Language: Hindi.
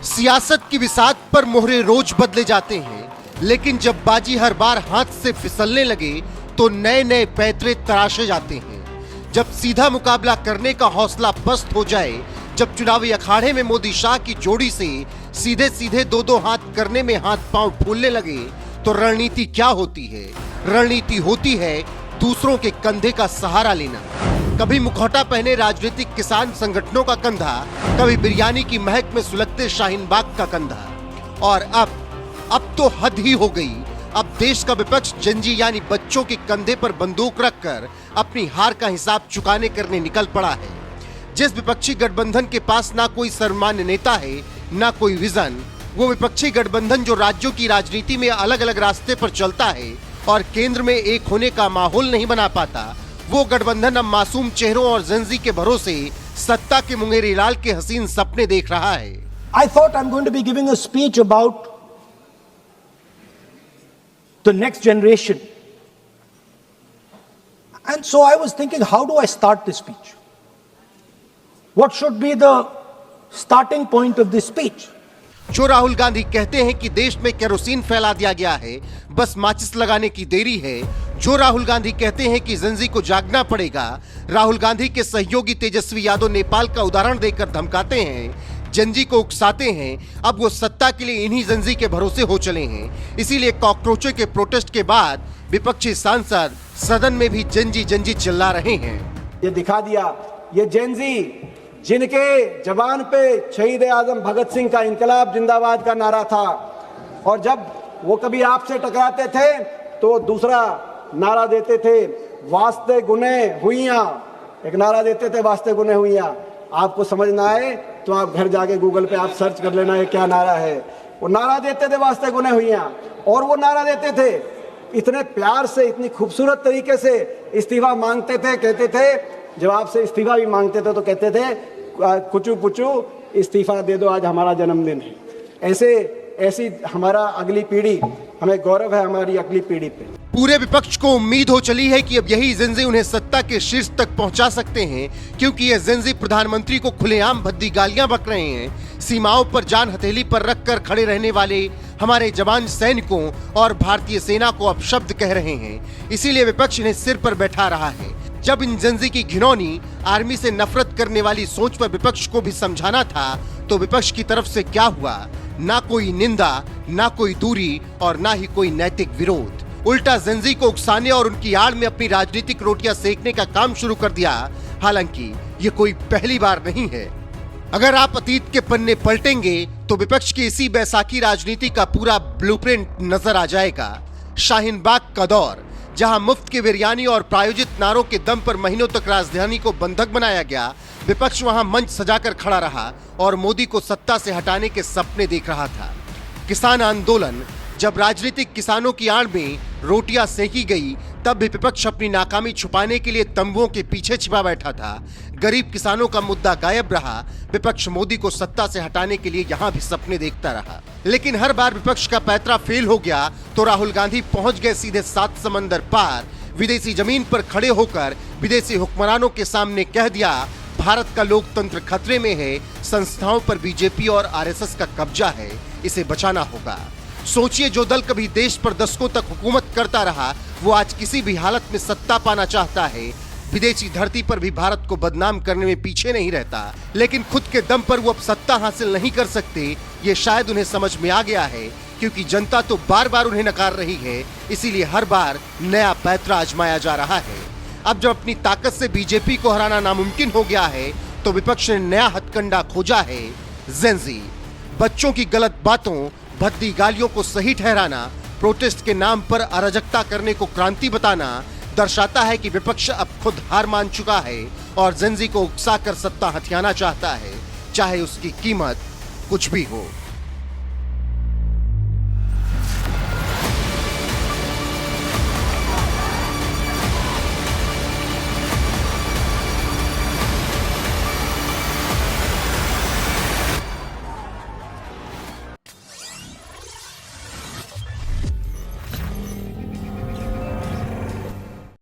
सियासत की बिसात पर मोहरे रोज बदले जाते हैं, लेकिन जब बाजी हर बार हाथ से फिसलने लगे तो नए नए पैतरे तराशे जाते हैं। जब सीधा मुकाबला करने का हौसला पस्त हो जाए, जब चुनावी अखाड़े में मोदी शाह की जोड़ी से सीधे सीधे दो दो हाथ करने में हाथ पांव फूलने लगे, तो रणनीति क्या होती है? रणनीति होती है दूसरों के कंधे का सहारा लेना। कभी मुखौटा पहने राजनीतिक किसान संगठनों का कंधा, कभी बिरयानी की महक में सुलगते शाहीन बाग का कंधा। और अब तो हद ही हो गई। अब देश का विपक्ष जनजी यानी बच्चों के कंधे पर बंदूक रखकर अपनी हार का हिसाब चुकाने करने निकल पड़ा है। जिस विपक्षी गठबंधन के पास ना कोई सर्वमान्य नेता है, ना कोई विजन, वो विपक्षी गठबंधन जो राज्यों की राजनीति में अलग अलग रास्ते पर चलता है और केंद्र में एक होने का माहौल नहीं बना पाता, वो गठबंधन अब मासूम चेहरों और जेंजी के भरोसे सत्ता के मुंगेरी लाल के हसीन सपने देख रहा है। I thought I'm going to be giving a speech about the next generation. And so I was thinking, how do I start this speech? What should be the starting point of this speech? जो राहुल गांधी कहते हैं कि देश में केरोसिन फैला दिया गया है, बस माचिस लगाने की देरी है। जो राहुल गांधी कहते हैं कि जेंजी को जागना पड़ेगा। राहुल गांधी के सहयोगी तेजस्वी यादव नेपाल का उदाहरण देकर धमकाते हैं, जेंजी को उकसाते हैं। अब वो सत्ता के लिए इन्हीं जेंजी के भरोसे हो चले हैं। इसीलिए कॉकरोचों के प्रोटेस्ट के बाद विपक्षी सांसद सदन में भी जेंजी जेंजी चिल्ला रहे हैं। ये दिखा दिया, ये जेंजी जिनके जबान पे शहीद आजम भगत सिंह का इंकलाब जिंदाबाद का नारा था, और जब वो कभी आपसे टकराते थे तो दूसरा नारा देते थे, वास्ते गुने हुइयां। एक नारा देते थे, वास्ते गुने हुइयां। आपको समझ ना आए तो आप घर जाके गूगल पे आप सर्च कर लेना, ये क्या नारा है। वो नारा देते थे, वास्ते गुने हुइयां। और वो नारा देते थे इतने प्यार से, इतनी खूबसूरत तरीके से इस्तीफा मांगते थे। कहते थे, जब आपसे इस्तीफा भी मांगते थे तो कहते थे, कुचू पुचू इस्तीफा दे दो, आज हमारा जन्मदिन है। ऐसी हमारा अगली पीढ़ी, हमें गौरव है हमारी अगली पीढ़ी पे। पूरे विपक्ष को उम्मीद हो चली है कि अब यही जेंजी उन्हें सत्ता के शीर्ष तक पहुंचा सकते हैं, क्योंकि ये जेंजी प्रधानमंत्री को खुलेआम भद्दी गालियां बक रहे हैं। सीमाओं पर जान हथेली पर रखकर खड़े रहने वाले हमारे जवान सैनिकों और भारतीय सेना को अपशब्द कह रहे हैं। इसीलिए विपक्ष इन्हें सिर पर बैठा रहा है। जब इन जेंजी की घिनौनी आर्मी से नफरत करने वाली सोच पर विपक्ष को भी समझाना था, तो विपक्ष की तरफ से क्या हुआ? ना कोई निंदा, ना कोई दूरी और ना ही कोई नैतिक विरोध। उल्टा जेंजी को उकसाने और उनकी आड़ में अपनी राजनीतिक रोटियां सेकने का काम शुरू कर दिया। हालांकि ये कोई पहली बार नहीं है। अगर आप अतीत के पन्ने पलटेंगे तो विपक्ष की इसी बैसाखी राजनीति का पूरा ब्लूप्रिंट नजर आ जाएगा। शाहीन बाग का दौर, जहां मुफ्त के बिरयानी और प्रायोजित नारों के दम पर महीनों तक राजधानी को बंधक बनाया गया, विपक्ष वहां मंच सजाकर खड़ा रहा और मोदी को सत्ता से हटाने के सपने देख रहा था। किसान आंदोलन, जब राजनीतिक किसानों की आड़ में रोटियां सेकी गई, तब भी विपक्ष अपनी नाकामी छुपाने के लिए तंबुओं के पीछे छिपा बैठा था। गरीब किसानों का मुद्दा गायब रहा। विपक्ष मोदी को सत्ता से हटाने के लिए यहां भी सपने देखता रहा। लेकिन हर बार विपक्ष का पैतरा फेल हो गया तो राहुल गांधी पहुंच गए सीधे 7 समंदर पार। विदेशी जमीन पर खड़े होकर विदेशी हुक्मरानों के सामने कह दिया, भारत का लोकतंत्र खतरे में है, संस्थाओं पर बीजेपी और आरएसएस का कब्जा है, इसे बचाना होगा। सोचिए, जो दल कभी देश पर दशकों तक हुकूमत करता रहा, वो आज किसी भी हालत में सत्ता पाना चाहता है। विदेशी धरती पर भी भारत को बदनाम करने में पीछे नहीं रहता, लेकिन खुद के दम पर वो अब सत्ता हासिल नहीं कर सकते। ये शायद उन्हें समझ में आ गया है, क्योंकि जनता तो बार बार उन्हें नकार रही है। इसीलिए हर बार नया पैतरा आजमाया जा रहा है। अब जब अपनी ताकत से बीजेपी को हराना नामुमकिन हो गया है, तो विपक्ष ने नया हथकंडा खोजा है, जेंजी। बच्चों की गलत बातों, भद्दी गालियों को सही ठहराना, प्रोटेस्ट के नाम पर अराजकता करने को क्रांति बताना दर्शाता है कि विपक्ष अब खुद हार मान चुका है और जेंजी को उकसाकर सत्ता हथियाना चाहता है, चाहे उसकी कीमत कुछ भी हो।